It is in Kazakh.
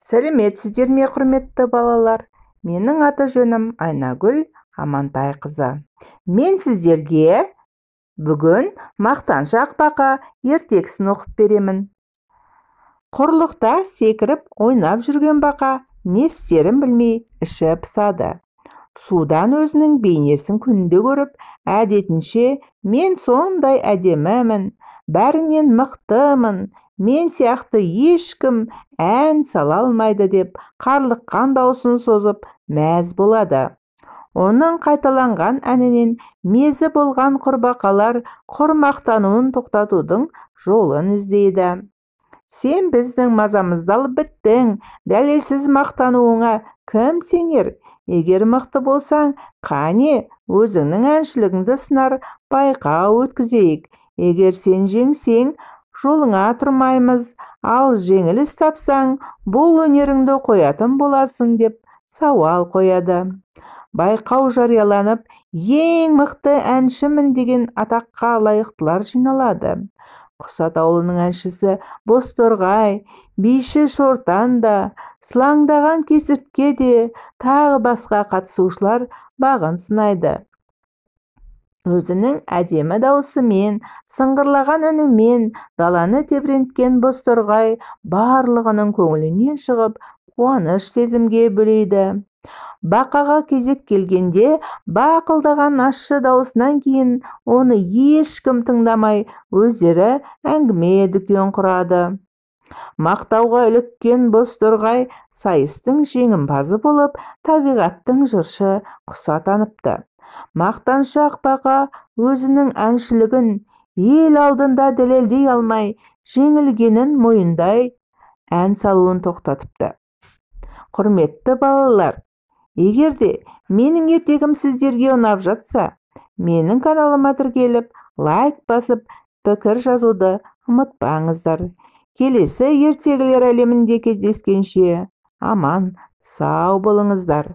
Сәлеметсіздер ме, құрметті балалар? Менің аты жөнім Айнагүл Амантайқызы. Мен сіздерге бүгін мақтаншақ бақа ертегісін оқып беремін. Құрлықта секіріп ойнап жүрген бақа не істерін білмей іші пысады. Судан өзінің бейнесін күнде көріп, әдетінше мен сондай әдемімін, бәрінен мықтымын, мен сияқты ешкім ән сала алмайды деп қарлыққан даусын созып мәз болады. Оның қайталанған әнінен мезі болған құрбақалар құрмақтануын тоқтатудың жолын іздейді. Сен біздің мазамызды алып біттің, дәлелсіз мақтануыңа кім сенер? Егер мықты болсаң, қане өзіңнің әншілігіңді сынар байқау өткізейік. Егер сен жеңсең, жолыңа тұрмаймыз, ал жеңіліс тапсаң, бұл өнеріңді қоятын боласың деп сауал қояды. Байқау жарияланып, ең мықты әншімін деген атаққа лайықтылар жиналады. Құс атаулының әншісі Бозторғай, биші Шортан да, сылаңдаған Кесіртке де, тағы басқа қатысушылар бағын сынайды. Өзінің әдемі даусымен, сыңғырлаған үнімен даланы тебіренткен Бозторғай барлығының көңілінен шығып, қуаныш сезімге бөлейді. Бақаға кезек келгенде, бақылдаған ащы даусынан кейін оны ешкім тыңдамай, өздері әңгіме дүкен құрады. Мақтауға іліккен Бозторғай сайыстың жеңімпазы болып, табиғаттың жыршы құсы атаныпты. Мақтаншақ бақа өзінің әншілігін ел алдында дәлелдей алмай, жеңілгенін мойындай ән салуын тоқтатыпты. Құрметті балалар, егер де менің ертегім сіздерге ұнап жатса, менің каналыма тіркеліп, лайк басып, пікір жазуды ұмытпаңыздар. Келесі ертегілер әлемінде кездескенше аман, сау болыңыздар.